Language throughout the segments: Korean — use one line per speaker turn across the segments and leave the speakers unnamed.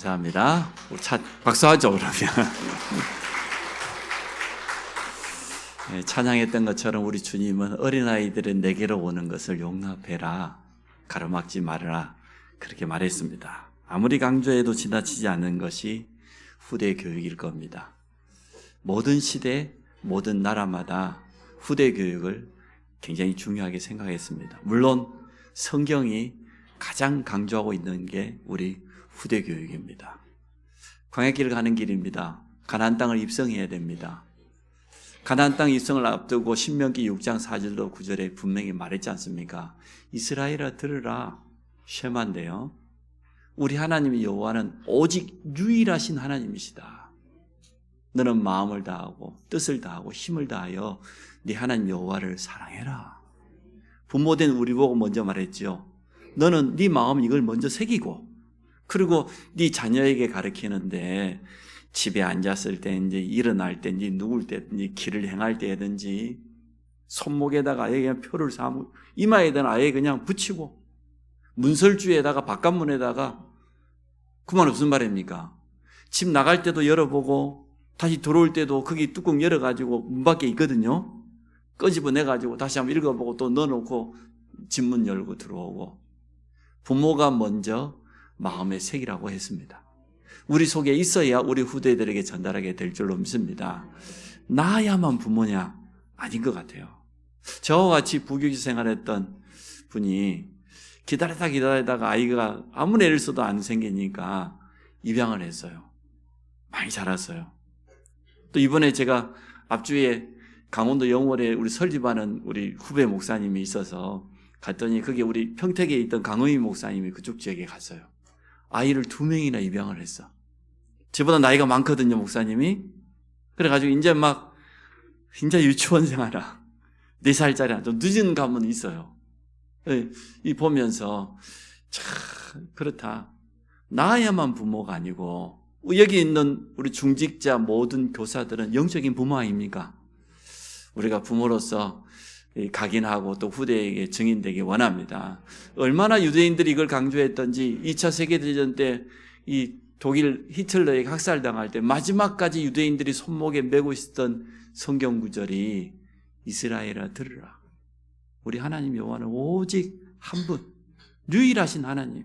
감사합니다. 박수하죠, 그러면. 네, 찬양했던 것처럼 우리 주님은 어린아이들은 내게로 오는 것을 용납해라, 가로막지 말아라, 그렇게 말했습니다. 아무리 강조해도 지나치지 않는 것이 후대 교육일 겁니다. 모든 시대, 모든 나라마다 후대 교육을 굉장히 중요하게 생각했습니다. 물론 성경이 가장 강조하고 있는 게 우리 후대 교육입니다. 광야길을 가는 길입니다. 가나안 땅을 입성해야 됩니다. 가나안 땅 입성을 앞두고 신명기 6장 4절로 9절에 분명히 말했지 않습니까? 이스라엘아 들으라, 쉐마인데요. 우리 하나님 여호와는 오직 유일하신 하나님이시다. 너는 마음을 다하고 뜻을 다하고 힘을 다하여 네 하나님 여호와를 사랑해라. 부모된 우리 보고 먼저 말했죠. 너는 네 마음 이걸 먼저 새기고, 그리고 네 자녀에게 가르치는데 집에 앉았을 때인지 일어날 때인지 누울 때든지 길을 행할 때든지 손목에다가 아예 그냥 표를 삼고 이마에다가 아예 그냥 붙이고 문설주에다가 바깥문에다가, 그 말 무슨 말입니까? 집 나갈 때도 열어보고 다시 들어올 때도 거기 뚜껑 열어가지고 문 밖에 있거든요. 끄집어내가지고 다시 한번 읽어보고 또 넣어놓고 집문 열고 들어오고. 부모가 먼저 마음에 새기라고 했습니다. 우리 속에 있어야 우리 후대들에게 전달하게 될 줄로 믿습니다. 나야만 부모냐? 아닌 것 같아요. 저와 같이 부교지 생활했던 분이 기다리다가 아이가 아무 애를 써도 안 생기니까 입양을 했어요. 많이 자랐어요. 또 이번에 제가 앞주에 강원도 영월에 우리 설립하는 우리 후배 목사님이 있어서 갔더니 그게 우리 평택에 있던 강의미 목사님이 그쪽 지역에 갔어요. 아이를 2명이나 입양을 했어. 저보다 나이가 많거든요, 목사님이. 그래가지고 이제 막 진짜 유치원생 하나 4살짜리 좀 늦은 가면 있어요. 이 보면서 참 그렇다. 나야만 부모가 아니고 여기 있는 우리 중직자 모든 교사들은 영적인 부모 아닙니까? 우리가 부모로서 각인하고 또 후대에게 증인되기 원합니다. 얼마나 유대인들이 이걸 강조했던지 2차 세계대전 때 이 독일 히틀러에게 학살당할 때 마지막까지 유대인들이 손목에 메고 있었던 성경 구절이 이스라엘아 들으라. 우리 하나님 여호와는 오직 한 분, 유일하신 하나님.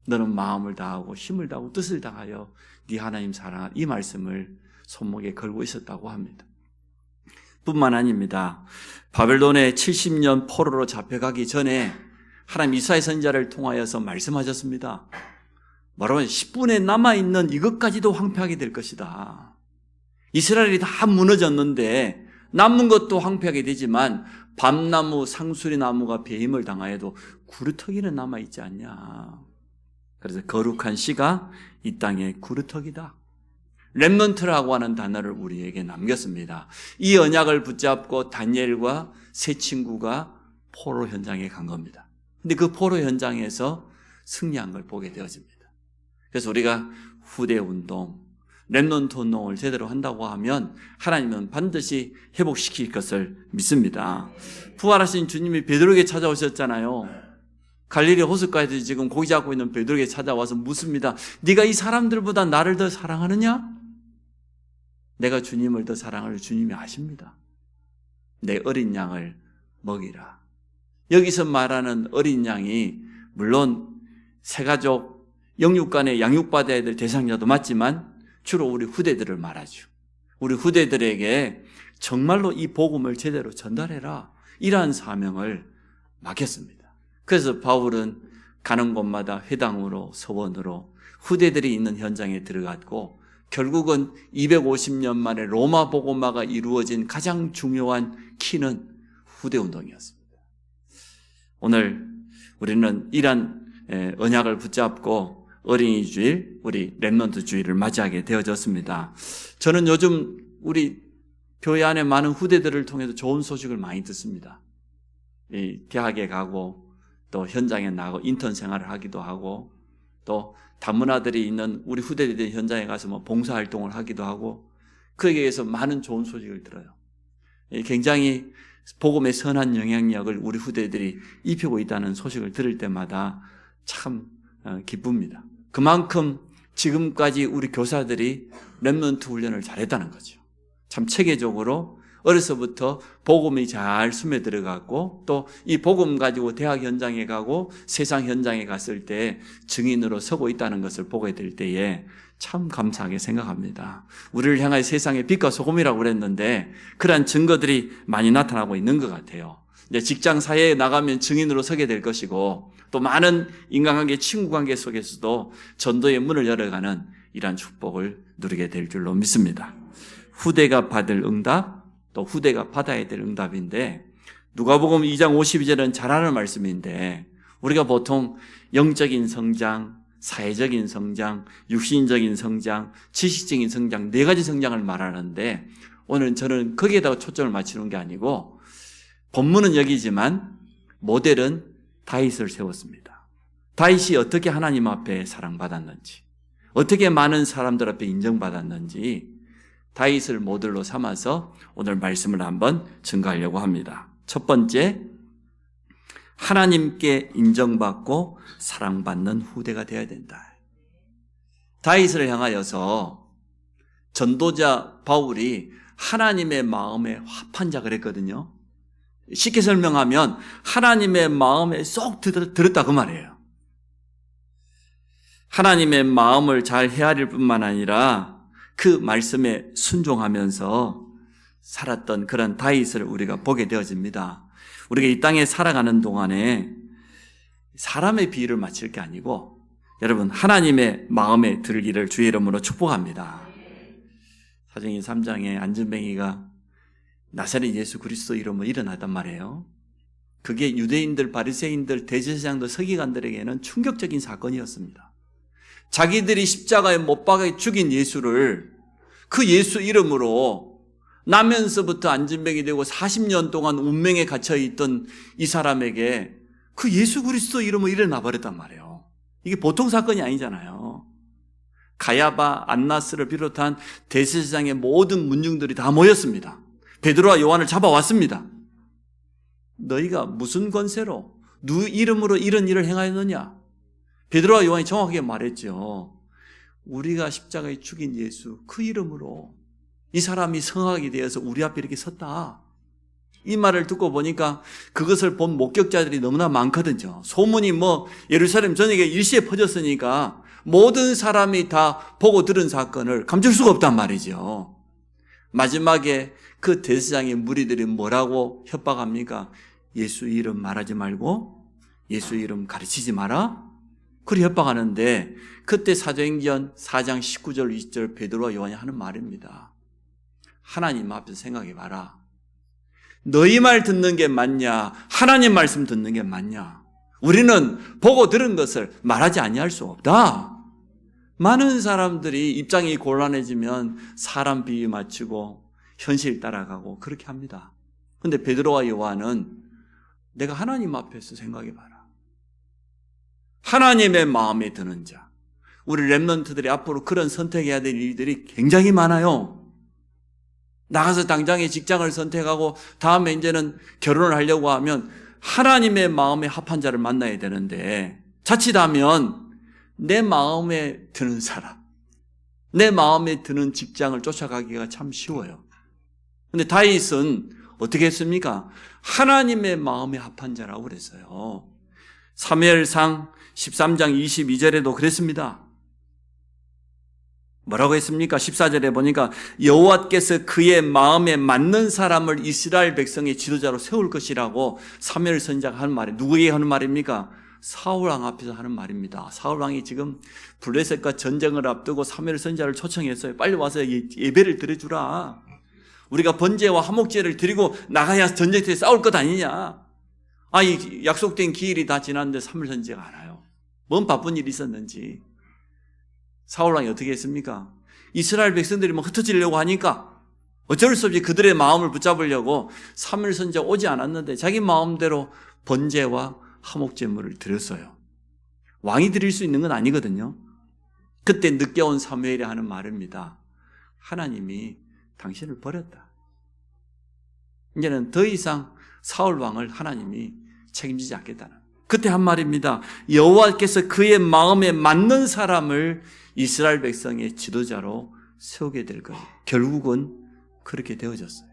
너는 마음을 다하고 힘을 다하고 뜻을 다하여 네 하나님 사랑하, 이 말씀을 손목에 걸고 있었다고 합니다. 뿐만 아닙니다. 바벨론에 70년 포로로 잡혀가기 전에 하나님 이사야 선지자를 통하여서 말씀하셨습니다. 뭐라고 10분에 남아있는 이것까지도 황폐하게 될 것이다. 이스라엘이 다 무너졌는데 남은 것도 황폐하게 되지만 밤나무, 상수리 나무가 배임을 당하여도 구루터기는 남아있지 않냐. 그래서 거룩한 씨가 이 땅의 구루터기다. 렘넌트라고 하는 단어를 우리에게 남겼습니다. 이 언약을 붙잡고 다니엘과 세 친구가 포로 현장에 간 겁니다. 근데 그 포로 현장에서 승리한 걸 보게 되어집니다. 그래서 우리가 후대 운동, 렘넌트 운동을 제대로 한다고 하면 하나님은 반드시 회복시킬 것을 믿습니다. 부활하신 주님이 베드로에게 찾아오셨잖아요. 갈릴리 호숫가에서 지금 고기 잡고 있는 베드로에게 찾아와서 묻습니다. 네가 이 사람들보다 나를 더 사랑하느냐? 내가 주님을 더 사랑할 주님이 아십니다. 내 어린 양을 먹이라. 여기서 말하는 어린 양이 물론 새가족 영육간에 양육받아야 될 대상자도 맞지만 주로 우리 후대들을 말하죠. 우리 후대들에게 정말로 이 복음을 제대로 전달해라, 이러한 사명을 맡겼습니다. 그래서 바울은 가는 곳마다 회당으로 서원으로 후대들이 있는 현장에 들어갔고 결국은 250년 만에 로마 복음화가 이루어진 가장 중요한 키는 후대운동이었습니다. 오늘 우리는 이러한 언약을 붙잡고 어린이 주일, 우리 렘넌트 주일을 맞이하게 되어졌습니다. 저는 요즘 우리 교회 안에 많은 후대들을 통해서 좋은 소식을 많이 듣습니다. 대학에 가고 또 현장에 나가고 인턴 생활을 하기도 하고 또 다문화들이 있는 우리 후대들 현장에 가서 봉사활동을 하기도 하고 그에 의해서 많은 좋은 소식을 들어요. 굉장히 복음의 선한 영향력을 우리 후대들이 입히고 있다는 소식을 들을 때마다 참 기쁩니다. 그만큼 지금까지 우리 교사들이 렘넌트 훈련을 잘했다는 거죠. 참 체계적으로 어려서부터 복음이 잘 스며들어가고 또 이 복음 가지고 대학 현장에 가고 세상 현장에 갔을 때 증인으로 서고 있다는 것을 보게 될 때에 참 감사하게 생각합니다. 우리를 향하여 세상의 빛과 소금이라고 그랬는데 그러한 증거들이 많이 나타나고 있는 것 같아요. 이제 직장 사회에 나가면 증인으로 서게 될 것이고 또 많은 인간관계, 친구관계 속에서도 전도의 문을 열어가는 이러한 축복을 누리게 될 줄로 믿습니다. 후대가 받을 응답, 또 후대가 받아야 될 응답인데 누가복음 2장 52절은 잘 아는 말씀인데 우리가 보통 영적인 성장, 사회적인 성장, 육신적인 성장, 지식적인 성장, 네 가지 성장을 말하는데 오늘 저는 거기에다가 초점을 맞추는 게 아니고 본문은 여기지만 모델은 다윗을 세웠습니다. 다윗이 어떻게 하나님 앞에 사랑받았는지, 어떻게 많은 사람들 앞에 인정받았는지 다윗을 모델로 삼아서 오늘 말씀을 한번 증거하려고 합니다. 첫 번째, 하나님께 인정받고 사랑받는 후대가 되어야 된다. 다윗을 향하여서 전도자 바울이 하나님의 마음에 합한 자 그랬거든요. 쉽게 설명하면 하나님의 마음에 쏙 들었다 그 말이에요. 하나님의 마음을 잘 헤아릴 뿐만 아니라 그 말씀에 순종하면서 살았던 그런 다윗을 우리가 보게 되어집니다. 우리가 이 땅에 살아가는 동안에 사람의 비유를 맞출 게 아니고 여러분 하나님의 마음에 들기를 주의 이름으로 축복합니다. 사도행전 3장에 안전뱅이가 나사렛 예수 그리스도 이름으로 일어났단 말이에요. 그게 유대인들, 바리새인들, 대제사장들, 서기관들에게는 충격적인 사건이었습니다. 자기들이 십자가에 못 박아 죽인 예수를 그 예수 이름으로 나면서부터 안전뱅이 되고 40년 동안 운명에 갇혀있던 이 사람에게 그 예수 그리스도 이름으로 일어나 버렸단 말이에요. 이게 보통 사건이 아니잖아요. 가야바, 안나스를 비롯한 대제사장의 모든 문중들이 다 모였습니다. 베드로와 요한을 잡아왔습니다. 너희가 무슨 권세로 누구 이름으로 이런 일을 행하였느냐? 베드로와 요한이 정확하게 말했죠. 우리가 십자가에 죽인 예수 그 이름으로 이 사람이 성하게 되어서 우리 앞에 이렇게 섰다. 이 말을 듣고 보니까 그것을 본 목격자들이 너무나 많거든요. 소문이 예루살렘 전역에 일시에 퍼졌으니까 모든 사람이 다 보고 들은 사건을 감출 수가 없단 말이죠. 마지막에 그 대제사장의 무리들이 뭐라고 협박합니까? 예수 이름 말하지 말고 예수 이름 가르치지 마라. 그렇게 협박하는데 그때 사도행전 4장 19절 20절 베드로와 요한이 하는 말입니다. 하나님 앞에서 생각해 봐라. 너희 말 듣는 게 맞냐? 하나님 말씀 듣는 게 맞냐? 우리는 보고 들은 것을 말하지 아니할 수 없다. 많은 사람들이 입장이 곤란해지면 사람 비유 맞추고 현실 따라가고 그렇게 합니다. 그런데 베드로와 요한은 내가 하나님 앞에서 생각해 봐라. 하나님의 마음에 드는 자. 우리 렘넌트들이 앞으로 그런 선택해야 될 일들이 굉장히 많아요. 나가서 당장에 직장을 선택하고 다음에 이제는 결혼을 하려고 하면 하나님의 마음에 합한 자를 만나야 되는데 자칫하면 내 마음에 드는 사람, 내 마음에 드는 직장을 쫓아가기가 참 쉬워요. 그런데 다윗은 어떻게 했습니까? 하나님의 마음에 합한 자라고 그랬어요. 사무엘상 13장 22절에도 그랬습니다. 뭐라고 했습니까? 14절에 보니까 여호와께서 그의 마음에 맞는 사람을 이스라엘 백성의 지도자로 세울 것이라고 사무엘 선지자가 하는 말이 누구에게 하는 말입니까? 사울왕 앞에서 하는 말입니다. 사울왕이 지금 블레셋과 전쟁을 앞두고 사무엘 선지자를 초청했어요. 빨리 와서 예배를 드려주라. 우리가 번제와 화목제를 드리고 나가야 전쟁터에 싸울 것 아니냐. 이 약속된 기일이 다 지났는데 사무엘 선지자가 안 와요. 뭔 바쁜 일이 있었는지. 사울왕이 어떻게 했습니까? 이스라엘 백성들이 흩어지려고 하니까 어쩔 수 없이 그들의 마음을 붙잡으려고 사무엘 선지자가 오지 않았는데 자기 마음대로 번제와 화목제물을 드렸어요. 왕이 드릴 수 있는 건 아니거든요. 그때 늦게 온 사무엘이 하는 말입니다. 하나님이 당신을 버렸다. 이제는 더 이상 사울 왕을 하나님이 책임지지 않겠다는. 그때 한 말입니다. 여호와께서 그의 마음에 맞는 사람을 이스라엘 백성의 지도자로 세우게 될 거예요. 결국은 그렇게 되어졌어요.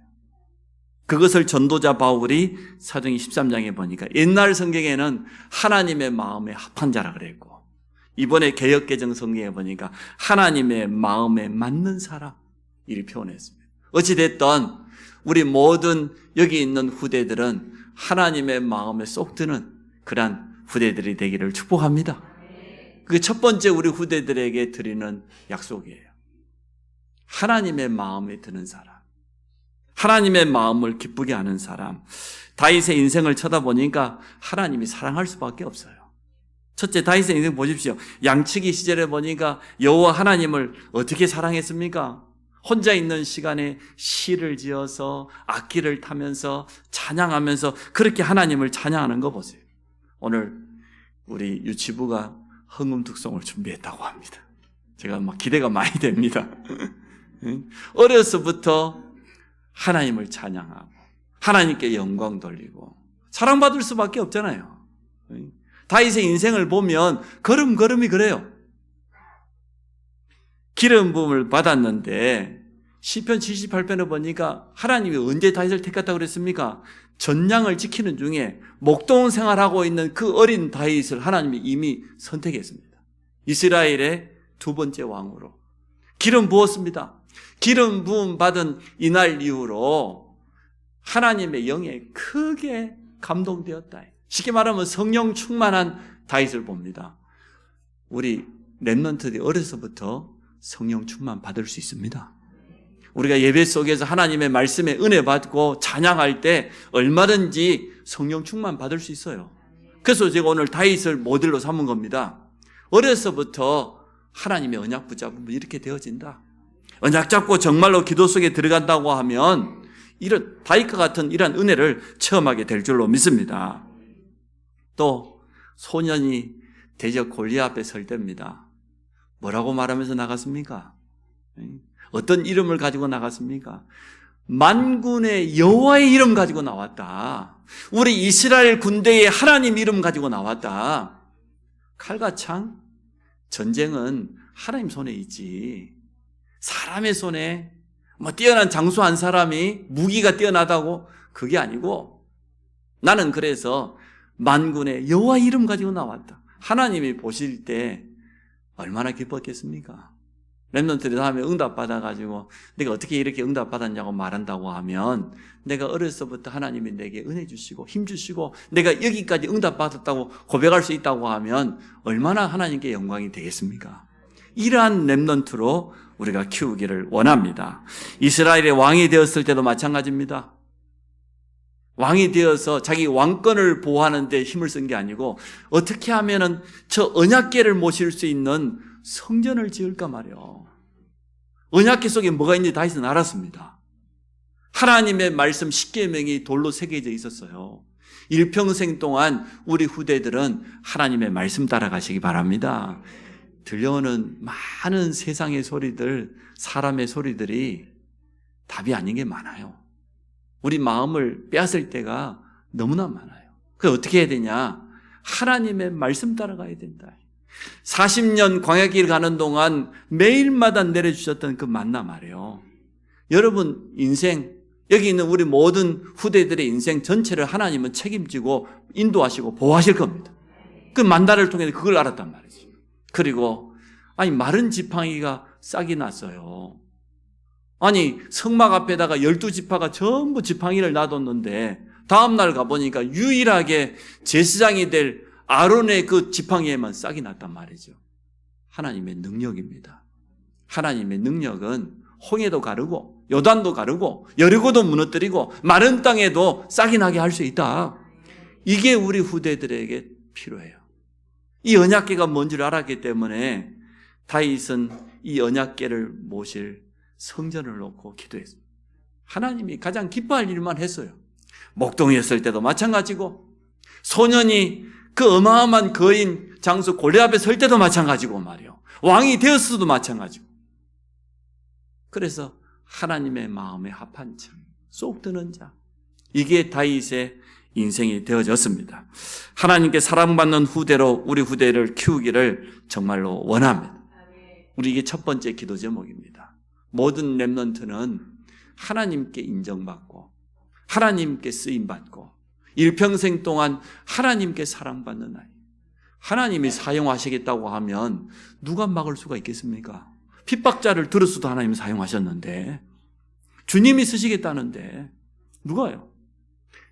그것을 전도자 바울이 사도행전 13장에 보니까 옛날 성경에는 하나님의 마음에 합한 자라 그랬고, 이번에 개역개정 성경에 보니까 하나님의 마음에 맞는 사람 이를 표현했습니다. 어찌됐든 우리 모든 여기 있는 후대들은 하나님의 마음에 쏙 드는 그러한 후대들이 되기를 축복합니다. 그게 첫 번째 우리 후대들에게 드리는 약속이에요. 하나님의 마음에 드는 사람, 하나님의 마음을 기쁘게 하는 사람. 다윗의 인생을 쳐다보니까 하나님이 사랑할 수밖에 없어요. 첫째, 다윗의 인생 보십시오. 양치기 시절에 보니까 여호와 하나님을 어떻게 사랑했습니까? 혼자 있는 시간에 시를 지어서 악기를 타면서 찬양하면서 그렇게 하나님을 찬양하는 거 보세요. 오늘 우리 유치부가 흥음독송을 준비했다고 합니다. 제가 막 기대가 많이 됩니다. 어려서부터 하나님을 찬양하고 하나님께 영광 돌리고 사랑받을 수밖에 없잖아요. 다윗의 인생을 보면 걸음걸음이 그래요. 기름 부음을 받았는데 시편 78편에 보니까 하나님이 언제 다윗을 택했다고 그랬습니까? 전량을 지키는 중에 목동 생활하고 있는 그 어린 다윗을 하나님이 이미 선택했습니다. 이스라엘의 두 번째 왕으로 기름 부었습니다. 기름 부음 받은 이날 이후로 하나님의 영에 크게 감동되었다. 쉽게 말하면 성령 충만한 다윗을 봅니다. 우리 렘넌트들이 어려서부터 성령 충만 받을 수 있습니다. 우리가 예배 속에서 하나님의 말씀에 은혜 받고 찬양할 때 얼마든지 성령 충만 받을 수 있어요. 그래서 제가 오늘 다윗을 모델로 삼은 겁니다. 어려서부터 하나님의 언약 붙잡으면 이렇게 되어진다. 언약 잡고 정말로 기도 속에 들어간다고 하면 이런 다윗과 같은 이런 은혜를 체험하게 될 줄로 믿습니다. 또 소년이 대적 골리앗 앞에 설 때입니다. 뭐라고 말하면서 나갔습니까? 어떤 이름을 가지고 나갔습니까? 만군의 여호와의 이름 가지고 나왔다. 우리 이스라엘 군대의 하나님 이름 가지고 나왔다. 칼과 창, 전쟁은 하나님 손에 있지. 사람의 손에 뛰어난 장수 한 사람이 무기가 뛰어나다고 그게 아니고 나는 그래서 만군의 여호와 이름 가지고 나왔다. 하나님이 보실 때 얼마나 기뻤겠습니까? 렘넌트들이 다음에 응답받아가지고 내가 어떻게 이렇게 응답받았냐고 말한다고 하면 내가 어려서부터 하나님이 내게 은혜 주시고 힘 주시고 내가 여기까지 응답받았다고 고백할 수 있다고 하면 얼마나 하나님께 영광이 되겠습니까? 이러한 렘넌트로 우리가 키우기를 원합니다. 이스라엘의 왕이 되었을 때도 마찬가지입니다. 왕이 되어서 자기 왕권을 보호하는 데 힘을 쓴 게 아니고 어떻게 하면은 저 언약궤를 모실 수 있는 성전을 지을까 말이요. 언약궤 속에 뭐가 있는지 다윗은 알았습니다. 하나님의 말씀 10계명이 돌로 새겨져 있었어요. 일평생 동안 우리 후대들은 하나님의 말씀 따라가시기 바랍니다. 들려오는 많은 세상의 소리들, 사람의 소리들이 답이 아닌 게 많아요. 우리 마음을 빼앗을 때가 너무나 많아요. 그래서 어떻게 해야 되냐? 하나님의 말씀 따라가야 된다. 40년 광야길 가는 동안 매일마다 내려주셨던 그 만나 말이에요. 여러분 인생, 여기 있는 우리 모든 후대들의 인생 전체를 하나님은 책임지고 인도하시고 보호하실 겁니다. 그 만나를 통해서 그걸 알았단 말이죠. 그리고 마른 지팡이가 싹이 났어요. 성막 앞에다가 12지파가 전부 지팡이를 놔뒀는데 다음날 가보니까 유일하게 제사장이 될 아론의 그 지팡이에만 싹이 났단 말이죠. 하나님의 능력입니다. 하나님의 능력은 홍해도 가르고 요단도 가르고 여리고도 무너뜨리고 마른 땅에도 싹이 나게 할 수 있다. 이게 우리 후대들에게 필요해요. 이 언약궤가 뭔지를 알았기 때문에 다윗은 이 언약궤를 모실 성전을 놓고 기도했습니다. 하나님이 가장 기뻐할 일만 했어요. 목동이었을 때도 마찬가지고 소년이 그 어마어마한 거인 장수 골리앗 앞에 설 때도 마찬가지고 말이요. 왕이 되었어도 마찬가지고. 그래서 하나님의 마음에 합한 자, 쏙 드는 자. 이게 다윗의 인생이 되어졌습니다. 하나님께 사랑받는 후대로 우리 후대를 키우기를 정말로 원합니다. 우리 이게 첫 번째 기도 제목입니다. 모든 렘넌트는 하나님께 인정받고 하나님께 쓰임받고 일평생 동안 하나님께 사랑받는 아이. 하나님이 사용하시겠다고 하면 누가 막을 수가 있겠습니까? 핍박자를 들었어도 하나님이 사용하셨는데, 주님이 쓰시겠다는데 누가요?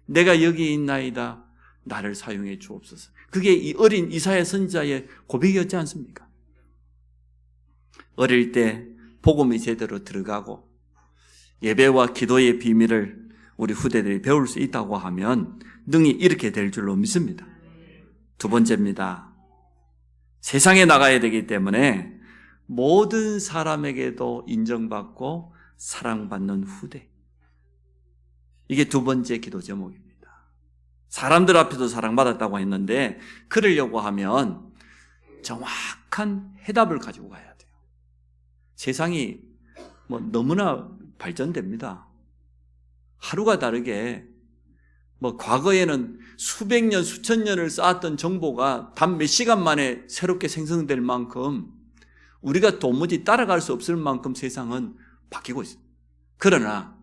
내가 여기 있나이다, 나를 사용해 주옵소서. 그게 이 어린 이사야 선지자의 고백이었지 않습니까? 어릴 때 복음이 제대로 들어가고 예배와 기도의 비밀을 우리 후대들이 배울 수 있다고 하면 능히 이렇게 될 줄로 믿습니다. 두 번째입니다. 세상에 나가야 되기 때문에 모든 사람에게도 인정받고 사랑받는 후대. 이게 두 번째 기도 제목입니다. 사람들 앞에도 사랑받았다고 했는데 그러려고 하면 정확한 해답을 가지고 가야 돼요. 세상이 너무나 발전됩니다. 하루가 다르게 과거에는 수백 년, 수천 년을 쌓았던 정보가 단 몇 시간 만에 새롭게 생성될 만큼 우리가 도무지 따라갈 수 없을 만큼 세상은 바뀌고 있습니다. 그러나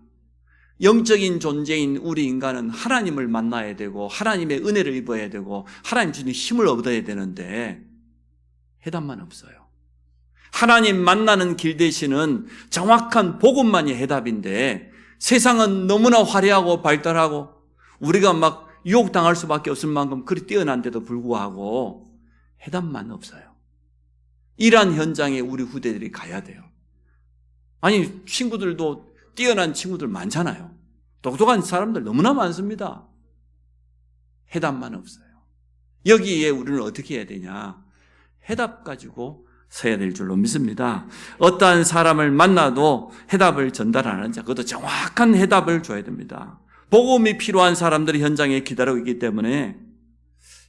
영적인 존재인 우리 인간은 하나님을 만나야 되고 하나님의 은혜를 입어야 되고 하나님 주신 힘을 얻어야 되는데 해답만 없어요. 하나님 만나는 길 대신은 정확한 복음만이 해답인데 세상은 너무나 화려하고 발달하고 우리가 막 유혹당할 수밖에 없을 만큼 그리 뛰어난데도 불구하고 해답만 없어요. 이러한 현장에 우리 후대들이 가야 돼요. 아니, 친구들도 뛰어난 친구들 많잖아요. 똑똑한 사람들 너무나 많습니다. 해답만 없어요. 여기에 우리는 어떻게 해야 되냐? 해답 가지고 서야 될 줄로 믿습니다. 어떠한 사람을 만나도 해답을 전달하는 자, 그것도 정확한 해답을 줘야 됩니다. 복음이 필요한 사람들이 현장에 기다리고 있기 때문에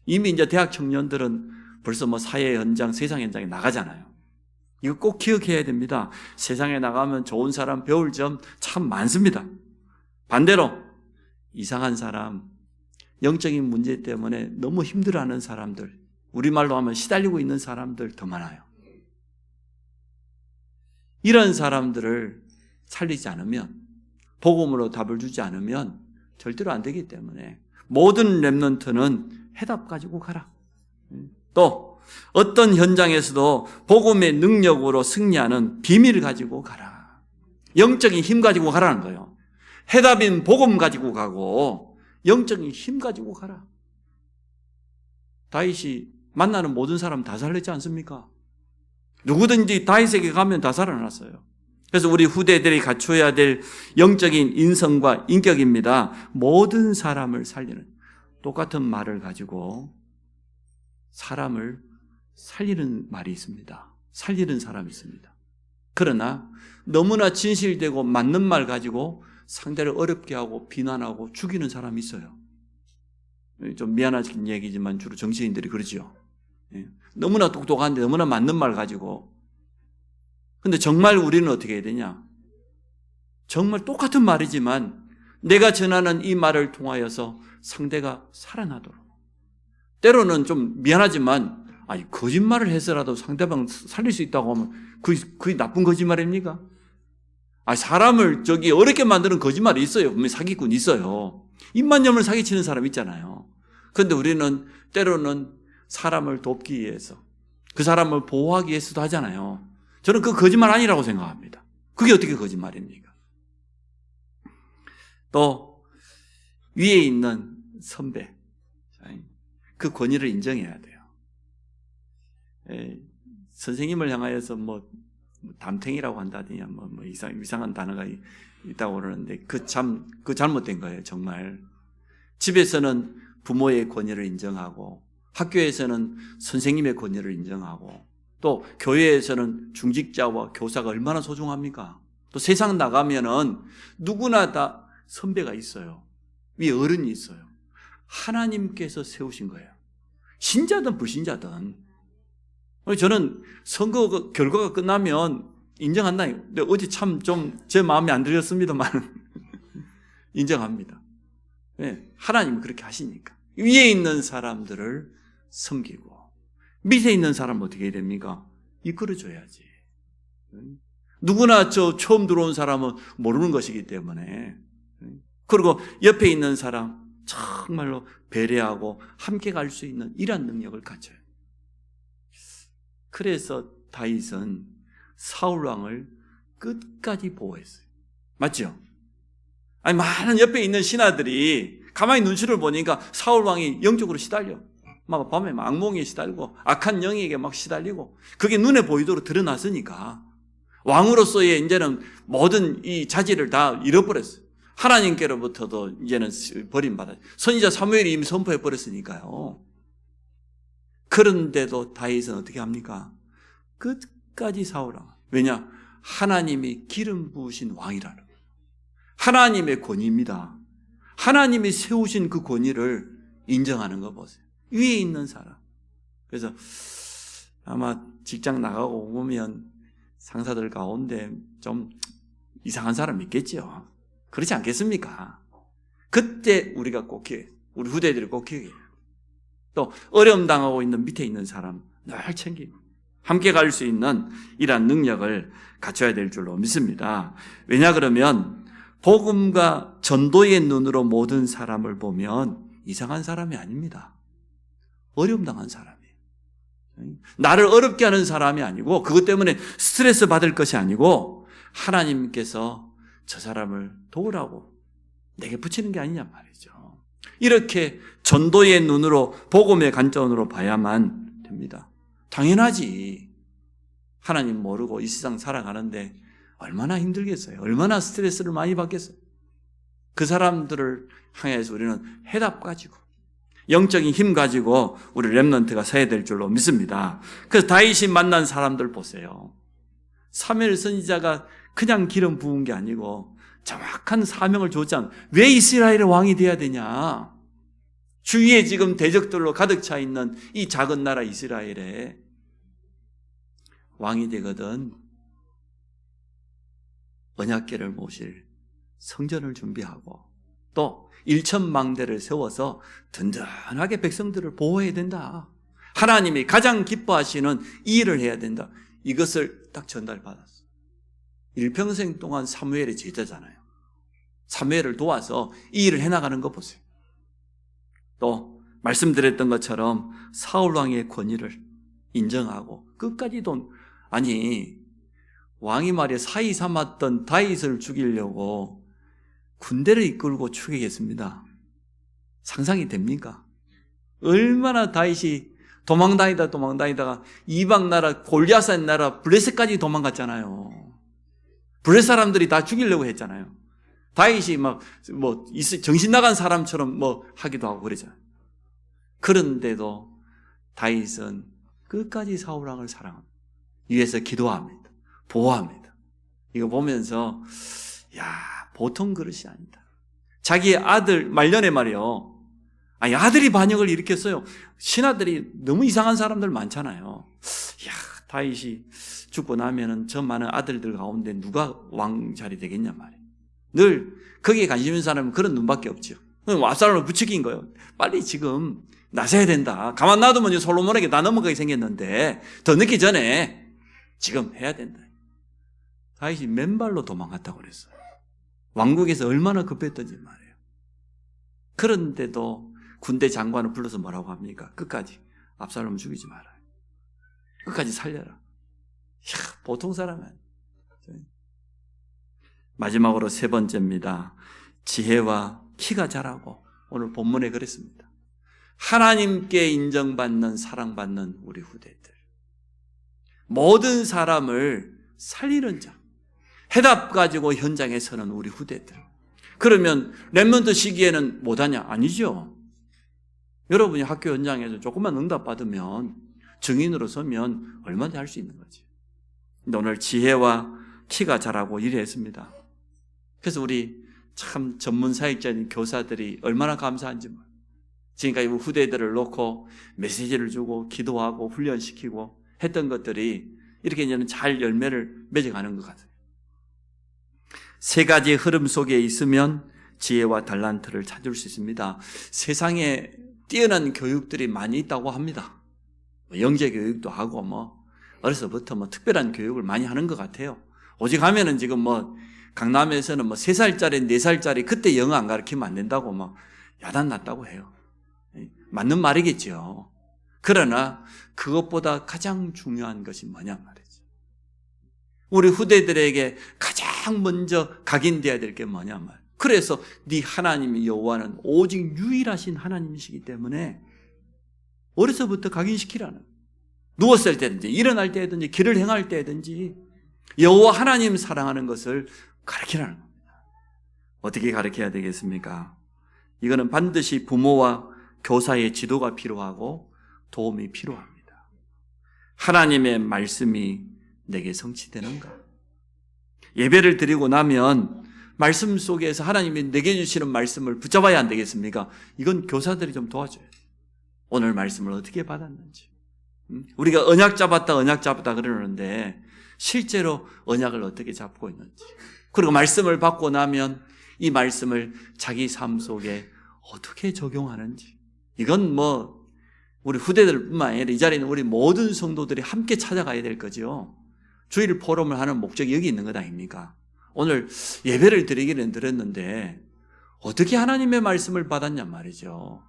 이미 이제 대학 청년들은 벌써 사회 현장, 세상 현장에 나가잖아요. 이거 꼭 기억해야 됩니다. 세상에 나가면 좋은 사람 배울 점 참 많습니다. 반대로 이상한 사람, 영적인 문제 때문에 너무 힘들어하는 사람들, 우리말로 하면 시달리고 있는 사람들 더 많아요. 이런 사람들을 살리지 않으면, 복음으로 답을 주지 않으면 절대로 안 되기 때문에 모든 렘넌트는 해답 가지고 가라. 또 어떤 현장에서도 복음의 능력으로 승리하는 비밀을 가지고 가라. 영적인 힘 가지고 가라는 거예요. 해답인 복음 가지고 가고 영적인 힘 가지고 가라. 다윗이 만나는 모든 사람 다 살렸지 않습니까? 누구든지 다윗에게 가면 다 살아났어요. 그래서 우리 후대들이 갖춰야 될 영적인 인성과 인격입니다. 모든 사람을 살리는, 똑같은 말을 가지고 사람을 살리는 말이 있습니다. 살리는 사람이 있습니다. 그러나 너무나 진실되고 맞는 말 가지고 상대를 어렵게 하고 비난하고 죽이는 사람이 있어요. 좀 미안한 얘기지만 주로 정치인들이 그러죠. 너무나 똑똑한데 너무나 맞는 말 가지고. 근데 정말 우리는 어떻게 해야 되냐? 정말 똑같은 말이지만 내가 전하는 이 말을 통하여서 상대가 살아나도록. 때로는 좀 미안하지만 거짓말을 해서라도 상대방 살릴 수 있다고 하면 그게 나쁜 거짓말입니까? 사람을 어렵게 만드는 거짓말이 있어요. 분명히 사기꾼 있어요. 입만 열면 사기치는 사람 있잖아요. 그런데 우리는 때로는 사람을 돕기 위해서, 그 사람을 보호하기 위해서도 하잖아요. 저는 그 거짓말 아니라고 생각합니다. 그게 어떻게 거짓말입니까? 또 위에 있는 선배, 그 권위를 인정해야 돼요. 선생님을 향하여서 담탱이라고 한다든지 이상한 단어가 있다고 그러는데 그 잘못된 거예요. 정말 집에서는 부모의 권위를 인정하고 학교에서는 선생님의 권위를 인정하고 또 교회에서는 중직자와 교사가 얼마나 소중합니까? 또 세상 나가면은 누구나 다 선배가 있어요. 위에 어른이 있어요. 하나님께서 세우신 거예요. 신자든 불신자든. 저는 선거 결과가 끝나면 인정한다. 근데 어제 참 좀 제 마음에 안 들었습니다만 인정합니다. 왜? 하나님이 그렇게 하시니까. 위에 있는 사람들을 섬기고 밑에 있는 사람은 어떻게 해야 됩니까? 이끌어줘야지. 누구나 처음 들어온 사람은 모르는 것이기 때문에. 그리고 옆에 있는 사람 정말로 배려하고 함께 갈 수 있는 이런 능력을 갖춰요. 그래서 다윗은 사울 왕을 끝까지 보호했어요. 맞죠? 아니, 많은 옆에 있는 신하들이 가만히 눈치를 보니까 사울 왕이 영적으로 시달려. 막 밤에 악몽에 시달리고 악한 영에게 막 시달리고 그게 눈에 보이도록 드러났으니까 왕으로서의 이제는 모든 이 자질을 다 잃어버렸어요. 하나님께로부터도 이제는 버림받아. 선지자 사무엘이 이미 선포해 버렸으니까요. 그런데도 다윗은 어떻게 합니까? 끝까지 사울 왕. 왜냐? 하나님이 기름 부으신 왕이라는 거예요. 하나님의 권위입니다. 하나님이 세우신 그 권위를 인정하는 거 보세요. 위에 있는 사람. 그래서 아마 직장 나가고 보면 상사들 가운데 좀 이상한 사람 있겠죠. 그렇지 않겠습니까? 그때 우리가 꼭 기억해요. 우리 후대들이 꼭 기억해요. 또 어려움 당하고 있는 밑에 있는 사람 늘 챙기고 함께 갈 수 있는 이러한 능력을 갖춰야 될 줄로 믿습니다. 왜냐 그러면 복음과 전도의 눈으로 모든 사람을 보면 이상한 사람이 아닙니다. 어려움 당한 사람이에요. 나를 어렵게 하는 사람이 아니고 그것 때문에 스트레스 받을 것이 아니고 하나님께서 저 사람을 도우라고 내게 붙이는 게 아니냐 말이죠. 이렇게 전도의 눈으로 복음의 관점으로 봐야만 됩니다. 당연하지. 하나님 모르고 이 세상 살아가는데 얼마나 힘들겠어요. 얼마나 스트레스를 많이 받겠어요. 그 사람들을 향해서 우리는 해답 가지고 영적인 힘 가지고 우리 렘넌트가 서야 될 줄로 믿습니다. 그래서 다윗이 만난 사람들 보세요. 사무엘 선지자가 그냥 기름 부은 게 아니고 정확한 사명을 줬잖아. 왜 이스라엘의 왕이 돼야 되냐? 주위에 지금 대적들로 가득 차 있는 이 작은 나라 이스라엘에 왕이 되거든 언약궤를 모실 성전을 준비하고 또 1,000망대를 세워서 든든하게 백성들을 보호해야 된다. 하나님이 가장 기뻐하시는 이 일을 해야 된다. 이것을 딱 전달받았어. 일평생 동안 사무엘의 제자잖아요. 사무엘을 도와서 이 일을 해나가는 거 보세요. 또 말씀드렸던 것처럼 사울 왕의 권위를 인정하고 끝까지도 아니 왕이 말이야 사이 삼았던 다윗을 죽이려고 군대를 이끌고 추격했습니다. 상상이 됩니까? 얼마나 다윗이 도망다니다가 이방 나라 골리앗의 나라 블레셋까지 도망갔잖아요. 블레셋 사람들이 다 죽이려고 했잖아요. 다윗이 정신 나간 사람처럼 하기도 하고 그러잖아요. 그런데도 다윗은 끝까지 사울 왕을 사랑합니다. 위에서 기도합니다. 보호합니다. 이거 보면서 보통 그릇이 아니다. 자기 아들 말년에 말이요. 아들이 반역을 일으켰어요. 신하들이 너무 이상한 사람들 많잖아요. 다윗이 죽고 나면은 저 많은 아들들 가운데 누가 왕 자리 되겠냐 말이에요. 늘 거기에 관심 있는 사람은 그런 눈밖에 없죠. 압살롬을 부추긴 거예요. 빨리 지금 나서야 된다. 가만 놔두면 솔로몬에게 다 넘어가게 생겼는데 더 늦기 전에 지금 해야 된다. 다윗이 맨발로 도망갔다고 그랬어요. 왕국에서 얼마나 급했던지 말이에요. 그런데도 군대 장관을 불러서 뭐라고 합니까? 끝까지 압살롬 죽이지 말아요. 끝까지 살려라. 보통 사람은 아니에요. 마지막으로 세 번째입니다. 지혜와 키가 자라고 오늘 본문에 그랬습니다. 하나님께 인정받는 사랑받는 우리 후대들. 모든 사람을 살리는 자. 해답 가지고 현장에 서는 우리 후대들. 그러면 렘넌트 시기에는 못하냐? 아니죠. 여러분이 학교 현장에서 조금만 응답 받으면 증인으로 서면 얼마든지 할 수 있는 거지. 근데 오늘 지혜와 키가 자라고 일했습니다. 그래서 우리 참 전문 사역자인 교사들이 얼마나 감사한지 몰라요. 지금까지 후대들을 놓고 메시지를 주고 기도하고 훈련시키고 했던 것들이 이렇게 이제는 잘 열매를 맺어가는 것 같아요. 세 가지 흐름 속에 있으면 지혜와 달란트를 찾을 수 있습니다. 세상에 뛰어난 교육들이 많이 있다고 합니다. 영재 교육도 하고 어려서부터 특별한 교육을 많이 하는 것 같아요. 오직 하면은 지금 강남에서는 3살짜리, 4살짜리 그때 영어 안 가르치면 안 된다고 야단 났다고 해요. 맞는 말이겠죠. 그러나 그것보다 가장 중요한 것이 뭐냐 말이죠. 우리 후대들에게 가장 먼저 각인되어야 될 게 뭐냐 말. 그래서 네 하나님 여호와는 오직 유일하신 하나님이시기 때문에 어려서부터 각인시키라는, 누웠을 때든지 일어날 때든지 길을 행할 때든지 여호와 하나님 사랑하는 것을 가르치라는 겁니다. 어떻게 가르쳐야 되겠습니까? 이거는 반드시 부모와 교사의 지도가 필요하고 도움이 필요합니다. 하나님의 말씀이 내게 성취되는가? 예배를 드리고 나면 말씀 속에서 하나님이 내게 주시는 말씀을 붙잡아야 안 되겠습니까? 이건 교사들이 좀 도와줘야 돼요. 오늘 말씀을 어떻게 받았는지. 우리가 언약 잡았다 그러는데 실제로 언약을 어떻게 잡고 있는지, 그리고 말씀을 받고 나면 이 말씀을 자기 삶 속에 어떻게 적용하는지, 이건 우리 후대들뿐만 아니라 이 자리는 우리 모든 성도들이 함께 찾아가야 될 거죠. 주일 포럼을 하는 목적이 여기 있는 것 아닙니까? 오늘 예배를 드리기는 드렸는데 어떻게 하나님의 말씀을 받았냐 말이죠.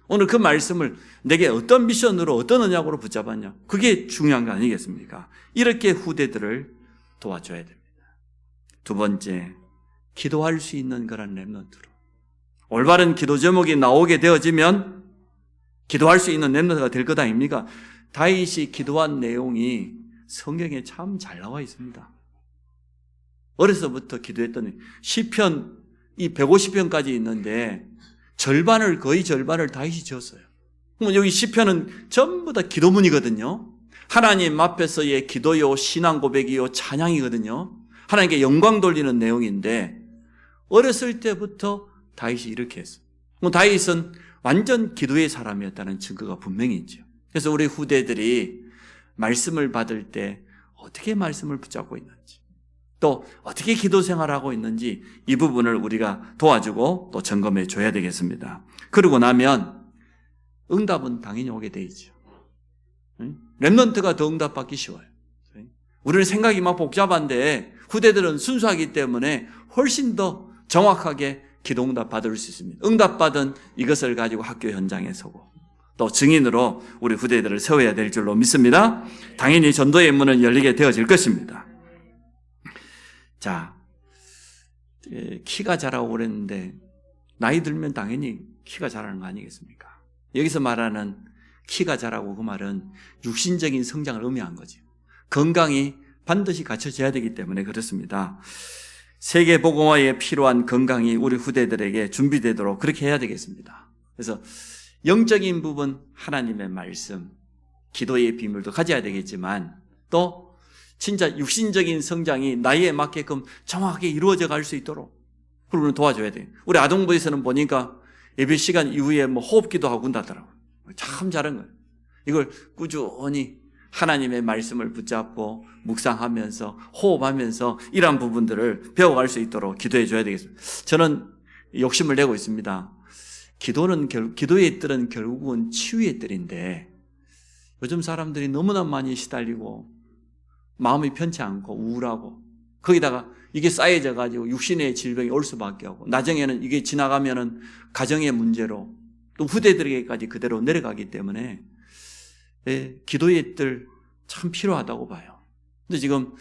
오늘 그 말씀을 내게 어떤 미션으로, 어떤 언약으로 붙잡았냐, 그게 중요한 거 아니겠습니까? 이렇게 후대들을 도와줘야 됩니다. 두 번째, 기도할 수 있는 그런 렘넌트로. 올바른 기도 제목이 나오게 되어지면 기도할 수 있는 렘넌트가 될 것 아닙니까? 다윗이 기도한 내용이 성경에 참 잘 나와 있습니다. 어려서부터 기도했더니 시편 이 150편까지 있는데 거의 절반을 다윗이 지었어요. 여기 시편은 전부 다 기도문이거든요. 하나님 앞에서의 기도요, 신앙 고백이요, 찬양이거든요. 하나님께 영광 돌리는 내용인데 어렸을 때부터 다윗이 이렇게 했어요. 다윗은 완전 기도의 사람이었다는 증거가 분명히 있죠. 그래서 우리 후대들이 말씀을 받을 때 어떻게 말씀을 붙잡고 있는지, 또 어떻게 기도 생활하고 있는지 이 부분을 우리가 도와주고 또 점검해 줘야 되겠습니다. 그러고 나면 응답은 당연히 오게 돼 있죠. 렘넌트가 더 응답받기 쉬워요. 우리는 생각이 막 복잡한데 후대들은 순수하기 때문에 훨씬 더 정확하게 기도 응답 받을 수 있습니다. 응답받은 이것을 가지고 학교 현장에 서고 또 증인으로 우리 후대들을 세워야 될 줄로 믿습니다. 당연히 전도의 문은 열리게 되어질 것입니다. 자, 키가 자라고 그랬는데 나이 들면 당연히 키가 자라는 거 아니겠습니까? 여기서 말하는 키가 자라고 그 말은 육신적인 성장을 의미한 거죠. 건강이 반드시 갖춰져야 되기 때문에 그렇습니다. 세계 복음화에 필요한 건강이 우리 후대들에게 준비되도록 그렇게 해야 되겠습니다. 그래서 영적인 부분, 하나님의 말씀, 기도의 비밀도 가져야 되겠지만 또 진짜 육신적인 성장이 나이에 맞게끔 정확하게 이루어져 갈 수 있도록 그걸 도와줘야 돼요. 우리 아동부에서는 보니까 예배 시간 이후에 호흡기도 하고 한다더라고요. 참 잘한 거예요. 이걸 꾸준히 하나님의 말씀을 붙잡고 묵상하면서 호흡하면서 이러한 부분들을 배워갈 수 있도록 기도해 줘야 되겠습니다. 저는 욕심을 내고 있습니다. 기도의 뜰은 결국은 치유의 뜰인데 요즘 사람들이 너무나 많이 시달리고 마음이 편치 않고 우울하고 거기다가 이게 쌓여져 가지고 육신의 질병이 올 수밖에 없고 나중에는 이게 지나가면은 가정의 문제로 또 후대들에게까지 그대로 내려가기 때문에 기도의 뜰 참 필요하다고 봐요. 근데 지금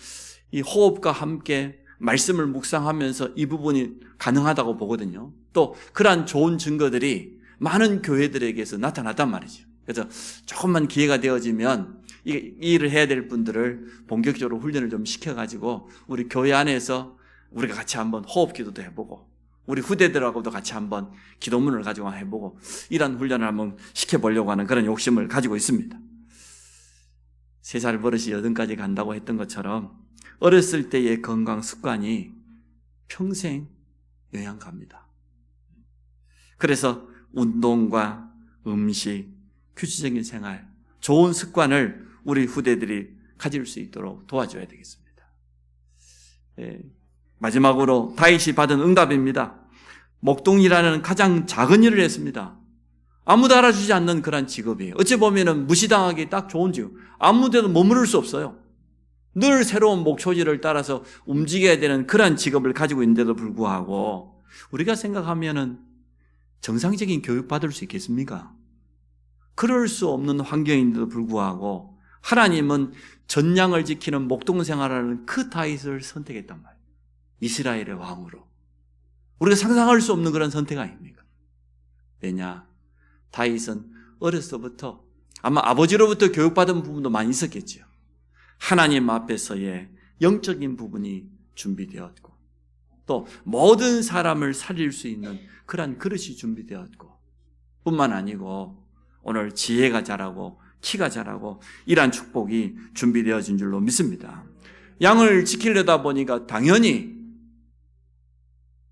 이 호흡과 함께 말씀을 묵상하면서 이 부분이 가능하다고 보거든요. 또 그러한 좋은 증거들이 많은 교회들에게서 나타났단 말이죠. 그래서 조금만 기회가 되어지면 이 일을 해야 될 분들을 본격적으로 훈련을 좀 시켜가지고 우리 교회 안에서 우리가 같이 한번 호흡 기도도 해보고 우리 후대들하고도 같이 한번 기도문을 가지고 해보고 이런 훈련을 한번 시켜보려고 하는 그런 욕심을 가지고 있습니다. 3살 버릇이 8까지 간다고 했던 것처럼 어렸을 때의 건강 습관이 평생 영향 갑니다. 그래서 운동과 음식, 규칙적인 생활, 좋은 습관을 우리 후대들이 가질 수 있도록 도와줘야 되겠습니다. 마지막으로 다윗이 받은 응답입니다. 목동이라는 가장 작은 일을 했습니다. 아무도 알아주지 않는 그런 직업이에요. 어찌 보면 무시당하기 딱 좋은 직업. 아무 데도 머무를 수 없어요. 늘 새로운 목초지를 따라서 움직여야 되는 그런 직업을 가지고 있는데도 불구하고 우리가 생각하면은 정상적인 교육 받을 수 있겠습니까? 그럴 수 없는 환경인데도 불구하고 하나님은 전량을 지키는 목동 생활하는 그 다윗을 선택했단 말이에요. 이스라엘의 왕으로. 우리가 상상할 수 없는 그런 선택 아닙니까? 왜냐? 다윗은 어려서부터 아마 아버지로부터 교육받은 부분도 많이 있었겠죠. 하나님 앞에서의 영적인 부분이 준비되었고 또 모든 사람을 살릴 수 있는 그러한 그릇이 준비되었고 뿐만 아니고 오늘 지혜가 자라고 키가 자라고 이러한 축복이 준비되어진 줄로 믿습니다. 양을 지키려다 보니까 당연히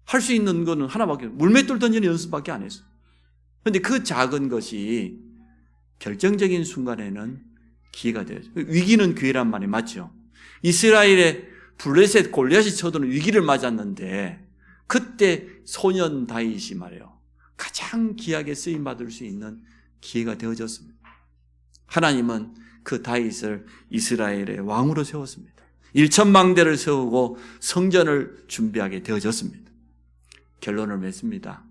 할 수 있는 거는 하나밖에 없어요. 물맷돌 던지는 연습밖에 안 했어요. 그런데 그 작은 것이 결정적인 순간에는 기회가 되죠. 위기는 기회란 말이 맞죠. 이스라엘의 블레셋 골리앗이 쳐드는 위기를 맞았는데 그때 소년 다윗이 말이에요. 가장 귀하게 쓰임받을 수 있는 기회가 되어졌습니다. 하나님은 그 다윗을 이스라엘의 왕으로 세웠습니다. 일천망대를 세우고 성전을 준비하게 되어졌습니다. 결론을 맺습니다.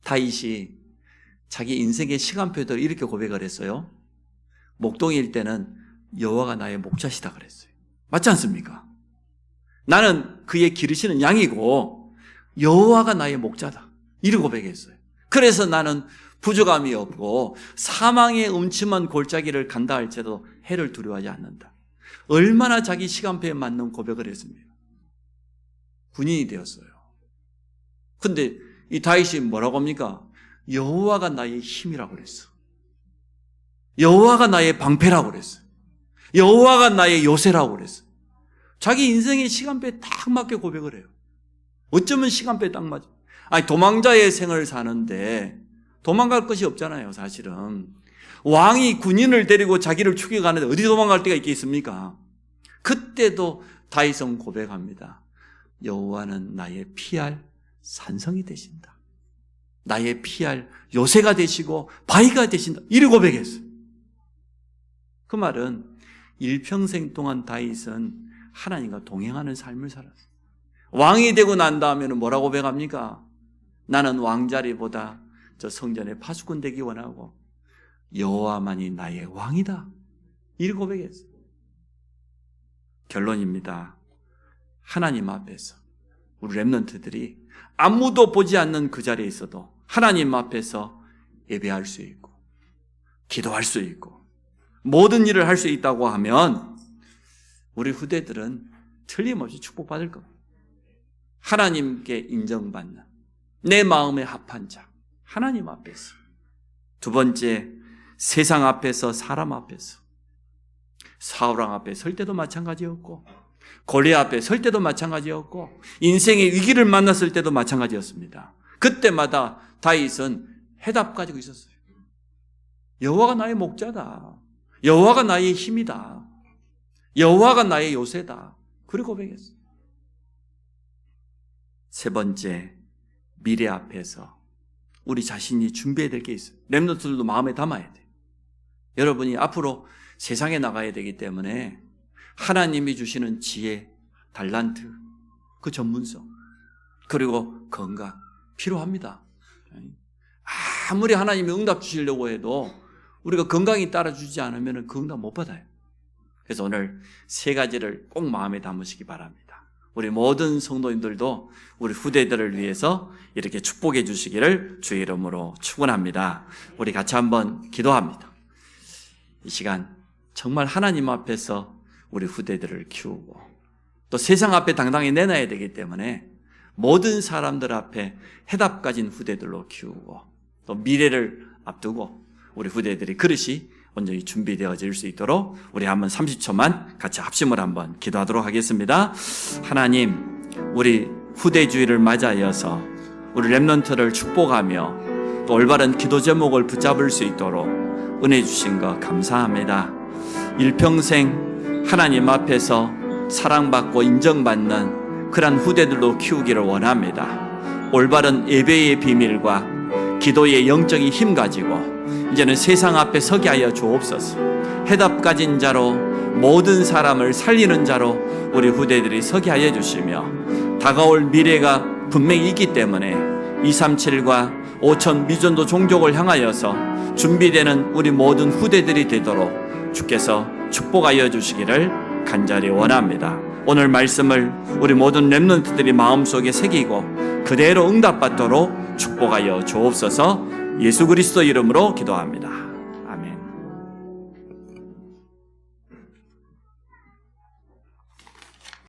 다윗이 자기 인생의 시간표대로 이렇게 고백을 했어요. 목동일 때는 여호와가 나의 목자시다 그랬어요. 맞지 않습니까? 나는 그의 기르시는 양이고 여호와가 나의 목자다. 이렇게 고백했어요. 그래서 나는 부족함이 없고 사망의 음침한 골짜기를 간다 할지라도 해를 두려워하지 않는다. 얼마나 자기 시간표에 맞는 고백을 했습니까? 군인이 되었어요. 근데 이 다윗이 뭐라고 합니까? 여호와가 나의 힘이라고 그랬어. 여호와가 나의 방패라고 그랬어요. 여호와가 나의 요새라고 그랬어요. 자기 인생의 시간표에 딱 맞게 고백을 해요. 어쩌면 시간표에 딱 맞아. 아니 도망자의 생을 사는데 도망갈 것이 없잖아요. 사실은 왕이 군인을 데리고 자기를 추격하는데 어디 도망갈 데가 있겠습니까? 그때도 다윗은 고백합니다. 여호와는 나의 피할 산성이 되신다. 나의 피할 요새가 되시고 바위가 되신다. 이렇게 고백했어요. 그 말은 일평생 동안 다윗은 하나님과 동행하는 삶을 살았어요. 왕이 되고 난 다음에는 뭐라고 고백합니까? 나는 왕자리보다 저 성전에 파수꾼 되기 원하고 여호와만이 나의 왕이다. 이렇게 고백했어요. 결론입니다. 하나님 앞에서 우리 렘넌트들이 아무도 보지 않는 그 자리에 있어도 하나님 앞에서 예배할 수 있고 기도할 수 있고 모든 일을 할 수 있다고 하면 우리 후대들은 틀림없이 축복받을 겁니다. 하나님께 인정받는 내 마음에 합한 자 하나님 앞에서. 두 번째, 세상 앞에서 사람 앞에서. 사울왕 앞에 설 때도 마찬가지였고 골리앗 앞에 설 때도 마찬가지였고 인생의 위기를 만났을 때도 마찬가지였습니다. 그때마다 다윗은 해답 가지고 있었어요. 여호와가 나의 목자다. 여호와가 나의 힘이다. 여호와가 나의 요새다. 그리고 고백했어요. 세 번째, 미래 앞에서 우리 자신이 준비해야 될 게 있어요. 렘넌트들도 마음에 담아야 돼요. 여러분이 앞으로 세상에 나가야 되기 때문에 하나님이 주시는 지혜, 달란트, 그 전문성, 그리고 건강 필요합니다. 아무리 하나님이 응답 주시려고 해도 우리가 건강이 따라주지 않으면 그 응답 못 받아요. 그래서 오늘 세 가지를 꼭 마음에 담으시기 바랍니다. 우리 모든 성도님들도 우리 후대들을 위해서 이렇게 축복해 주시기를 주의 이름으로 축원합니다. 우리 같이 한번 기도합니다. 이 시간 정말 하나님 앞에서 우리 후대들을 키우고 또 세상 앞에 당당히 내놔야 되기 때문에 모든 사람들 앞에 해답 가진 후대들로 키우고 또 미래를 앞두고 우리 후대들이 그릇이 온전히 준비되어질 수 있도록 우리 한번 30초만 같이 합심을 한번 기도하도록 하겠습니다. 하나님, 우리 후대주의를 맞이하여서 우리 렘넌트를 축복하며 또 올바른 기도 제목을 붙잡을 수 있도록 은혜 주신 것 감사합니다. 일평생 하나님 앞에서 사랑받고 인정받는 그런 후대들로 키우기를 원합니다. 올바른 예배의 비밀과 기도의 영적인 힘 가지고 이제는 세상 앞에 서게 하여 주옵소서. 해답 가진 자로, 모든 사람을 살리는 자로 우리 후대들이 서게 하여 주시며, 다가올 미래가 분명히 있기 때문에 237과 5천 미전도 종족을 향하여서 준비되는 우리 모든 후대들이 되도록 주께서 축복하여 주시기를 간절히 원합니다. 오늘 말씀을 우리 모든 렘넌트들이 마음속에 새기고 그대로 응답받도록 축복하여 주옵소서. 예수 그리스도 이름으로 기도합니다.